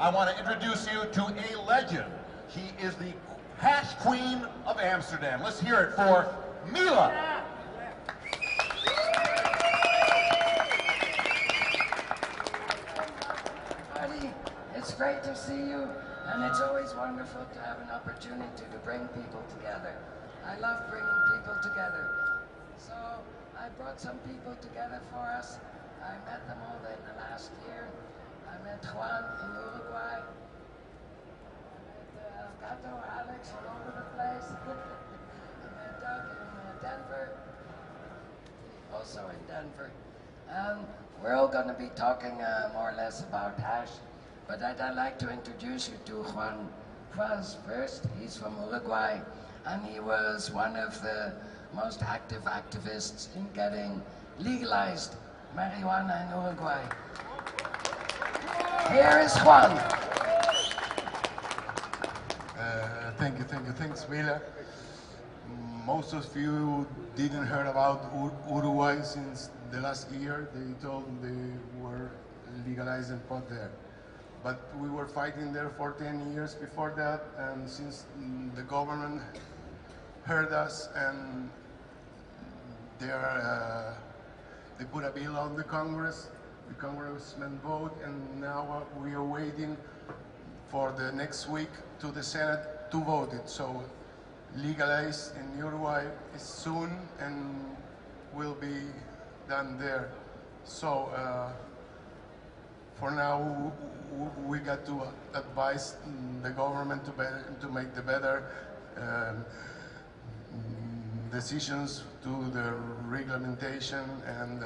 I want to introduce you to a legend. He is the hash queen of Amsterdam. Let's hear it for Mila. It's great to see you, and it's always wonderful to have an opportunity to bring people together. I love bringing people together. So I brought some people together for us. I met them all in the last year. I met Juan in Uruguay. I met Gato, Alex, all over the place. I met Doug in Denver, also in Denver. We're all going to be talking more or less about hash. But I'd like to introduce you to Juan first. He's from Uruguay, and he was one of the most active activists in getting legalized marijuana in Uruguay. Here is Juan. Thanks, Mila. Most of you didn't hear about Uruguay since the last year. They told they were legalizing pot there. But we were fighting there for 10 years before that, and since the government heard us and they put a bill on the congressman vote, and now we are waiting for the next week to the Senate to vote it. So legalized in Uruguay is soon and will be done there. So for now, we got to advise the government to make the better decisions to the regulation, and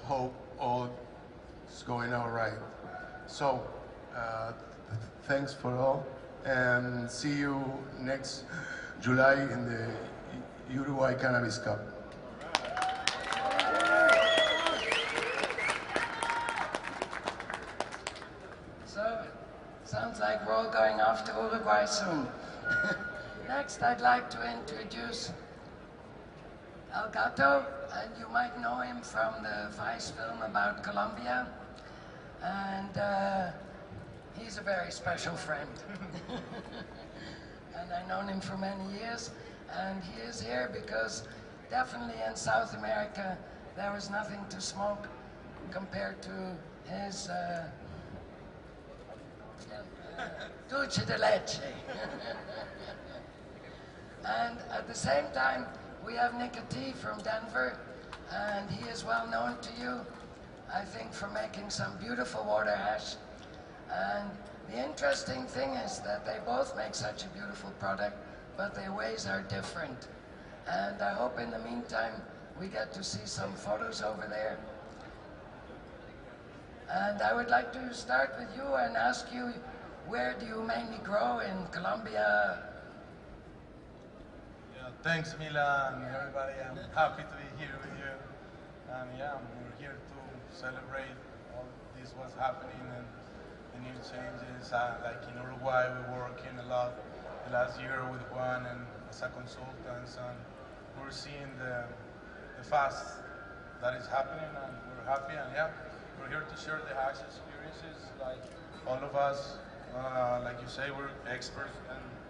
hope all is going all right. So thanks for all, and see you next July in the Uruguay Cannabis Cup. Sounds like we're all going off to Uruguay soon. Next, I'd like to introduce El Gato, and you might know him from the Vice film about Colombia. And he's a very special friend. And I've known him for many years, and he is here because definitely in South America there was nothing to smoke compared to his dulce de leche. And at the same time, we have Nicotine from Denver, and he is well known to you, I think, for making some beautiful water hash. And the interesting thing is that they both make such a beautiful product, but their ways are different. And I hope in the meantime, we get to see some photos over there. And I would like to start with you and ask you, where do you mainly grow in Colombia? Yeah, thanks, Mila, and everybody. I'm happy to be here with you. And yeah, we're here to celebrate all this what's happening and the new changes. Like in Uruguay, we're working a lot the last year with Juan and as a consultant, and we're seeing the fast that is happening, and we're happy. And yeah, we're here to share the hash experiences. Like all of us, like you say, we're experts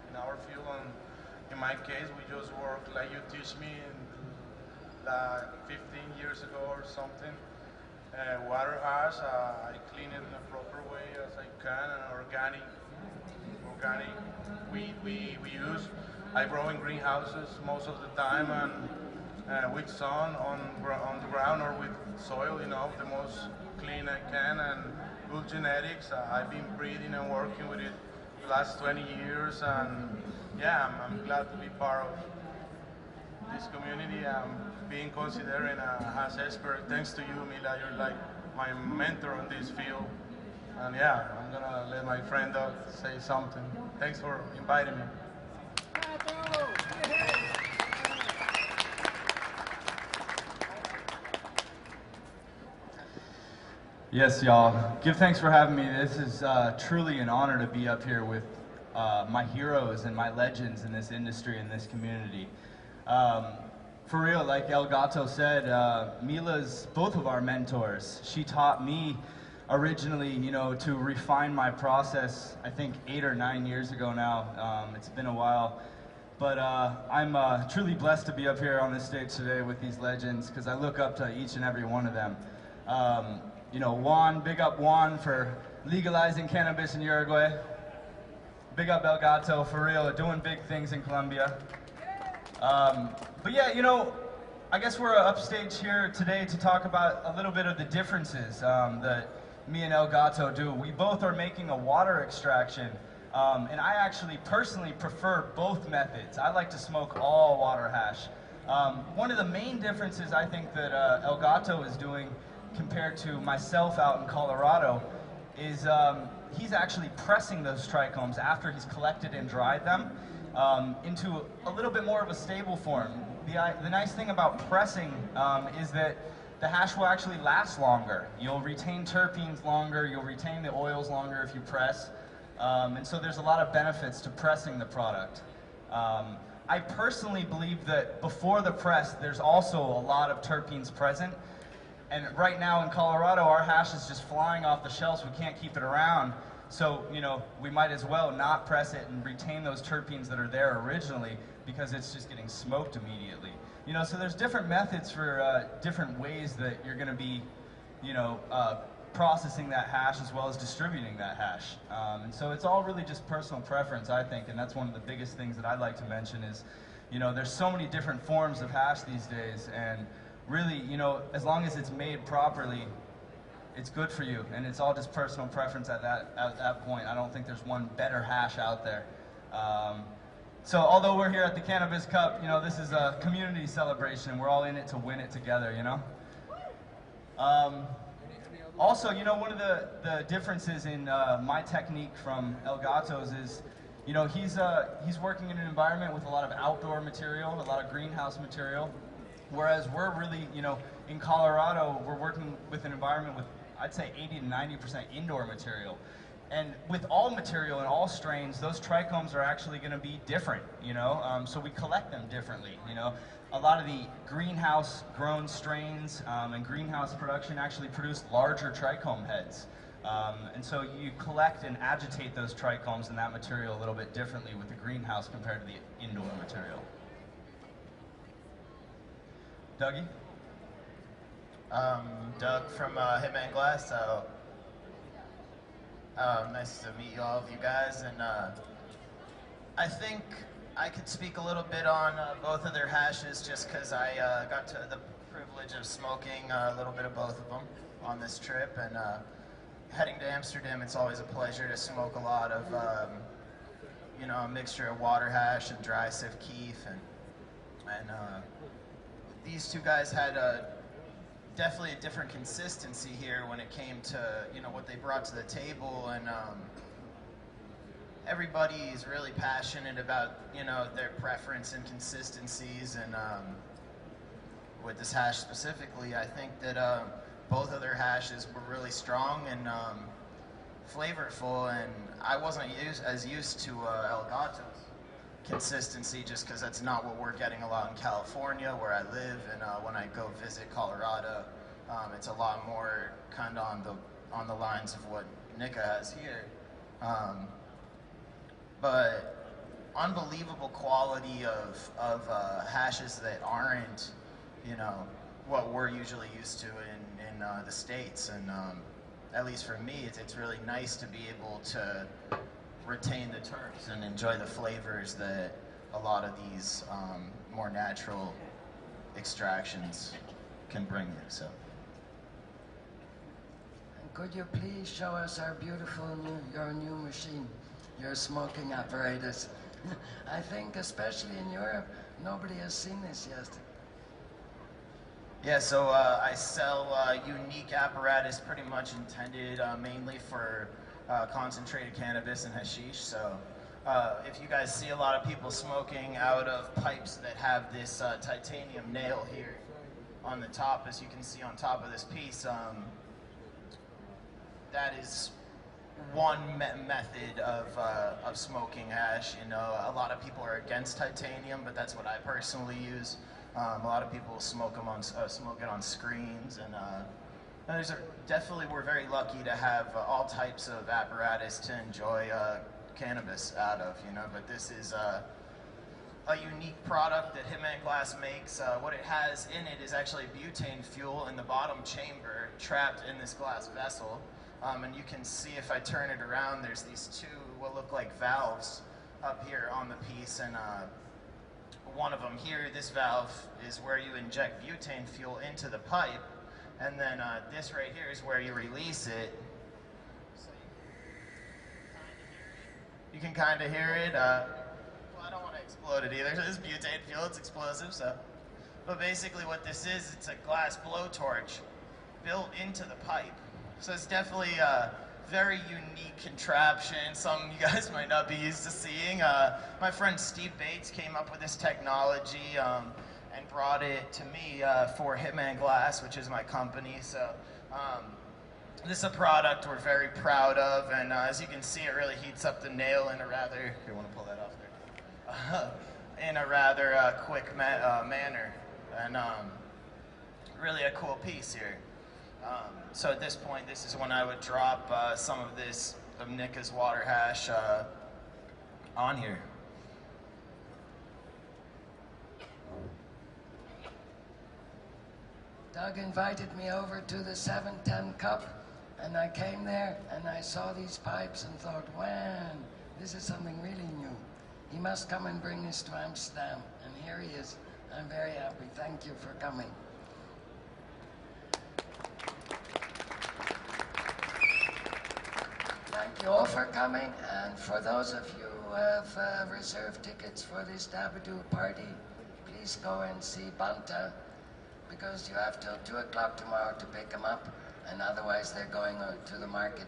in our field, and in my case, we just work like you teach me 15 years ago or something. Water hash, I clean it in a proper way as I can, and organic weed we use. I grow in greenhouses most of the time, and with sun on the ground or with soil, you know, the most clean I can, and good genetics. I've been breeding and working with it the last 20 years, and yeah, I'm glad to be part of this community. I'm being considered a hash expert thanks to you, Mila. You're like my mentor on this field, and yeah, I'm gonna let my friend say something. Thanks for inviting me. Yes, y'all. Give thanks for having me. This is truly an honor to be up here with my heroes and my legends in this industry and this community. For real, like El Gato said, Mila's both of our mentors. She taught me originally, you know, to refine my process, I think 8 or 9 years ago now. It's been a while. But I'm truly blessed to be up here on this stage today with these legends, because I look up to each and every one of them. You know, Juan, big up Juan for legalizing cannabis in Uruguay. Big up El Gato, for real, doing big things in Colombia. But yeah, you know, I guess we're upstage here today to talk about a little bit of the differences that me and El Gato do. We both are making a water extraction, and I actually personally prefer both methods. I like to smoke all water hash. One of the main differences I think that El Gato is doing compared to myself out in Colorado is he's actually pressing those trichomes after he's collected and dried them into a little bit more of a stable form. The nice thing about pressing is that the hash will actually last longer. You'll retain terpenes longer, you'll retain the oils longer if you press, and so there's a lot of benefits to pressing the product. I personally believe that before the press, there's also a lot of terpenes present. And right now in Colorado, our hash is just flying off the shelves. We can't keep it around. So, you know, we might as well not press it and retain those terpenes that are there originally, because it's just getting smoked immediately. You know, so there's different methods for different ways that you're going to be, you know, processing that hash as well as distributing that hash. And so it's all really just personal preference, I think, and that's one of the biggest things that I'd like to mention is, you know, there's so many different forms of hash these days, and really, you know, as long as it's made properly, it's good for you, and it's all just personal preference at that point. I don't think there's one better hash out there. So although we're here at the Cannabis Cup, you know, this is a community celebration. We're all in it to win it together, you know? Also, you know, one of the differences in my technique from El Gato's is, you know, he's working in an environment with a lot of outdoor material, a lot of greenhouse material, whereas we're really, you know, in Colorado, we're working with an environment with, I'd say, 80 to 90% indoor material. And with all material and all strains, those trichomes are actually going to be different, you know, so we collect them differently, you know. A lot of the greenhouse grown strains and greenhouse production actually produce larger trichome heads. And so you collect and agitate those trichomes and that material a little bit differently with the greenhouse compared to the indoor material. Dougie? Doug from Hitman Glass. So nice to meet all of you guys, and I think I could speak a little bit on both of their hashes, just because I got to the privilege of smoking a little bit of both of them on this trip, and heading to Amsterdam, it's always a pleasure to smoke a lot of you know, a mixture of water hash and dry sift keef, and these two guys had definitely a different consistency here when it came to, you know, what they brought to the table, and everybody is really passionate about, you know, their preference and consistencies, and with this hash specifically, I think that both of their hashes were really strong and flavorful, and I wasn't as used to El Gato's consistency, just because that's not what we're getting a lot in California where I live, and when I go visit Colorado, it's a lot more kind of on the lines of what Nika has here. But unbelievable quality of hashes that aren't, you know, what we're usually used to in the States, and at least for me, it's really nice to be able to retain the terps and enjoy the flavors that a lot of these more natural extractions can bring you. So, Could you please show us our beautiful your new machine, your smoking apparatus? I think, especially in Europe, nobody has seen this yet. yeah, so I sell unique apparatus pretty much intended mainly for concentrated cannabis and hashish. So if you guys see a lot of people smoking out of pipes that have this titanium nail here on the top, as you can see on top of this piece, that is one method of smoking hash. You know, a lot of people are against titanium, but that's what I personally use. A lot of people smoke it on screens, and Definitely, we're very lucky to have all types of apparatus to enjoy cannabis out of, you know, but this is a unique product that Hitman Glass makes. What it has in it is actually butane fuel in the bottom chamber trapped in this glass vessel. And you can see if I turn it around, there's these two what look like valves up here on the piece, and one of them here, this valve, is where you inject butane fuel into the pipe, and then this right here is where you release it. So you can kind of hear it. Well, I don't want to explode it either. This is butane fuel, it's explosive, so. But basically what this is, it's a glass blowtorch built into the pipe. So it's definitely a very unique contraption, something you guys might not be used to seeing. My friend Steve Bates came up with this technology and brought it to me for Hitman Glass, which is my company. So this is a product we're very proud of, and as you can see, it really heats up the nail in a rather, if you want to pull that off there, in a rather quick manner, and really a cool piece here. So at this point, this is when I would drop some of this, of Nika's water hash on here. Doug invited me over to the 710 Cup, and I came there and I saw these pipes and thought, man, this is something really new. He must come and bring this to Amsterdam, and here he is. I'm very happy. Thank you for coming. Thank you all for coming, and for those of you who have reserved tickets for this Dabadoo party, please go and see Banta, because you have till 2 o'clock tomorrow to pick them up, and otherwise they're going to the market,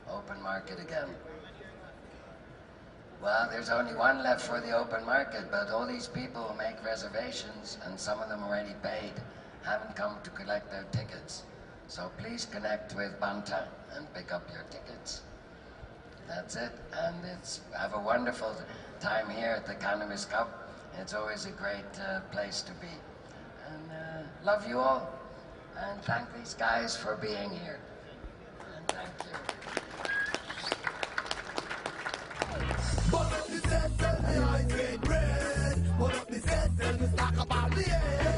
open market again. Well, there's only one left for the open market, but all these people who make reservations, and some of them already paid, haven't come to collect their tickets. So please connect with Banta and pick up your tickets. That's it, and have a wonderful time here at the Cannabis Cup. It's always a great place to be. And love you all, and thank these guys for being here. And thank you. But up the set, tell me I get red. But up the set, tell me stack up all the air.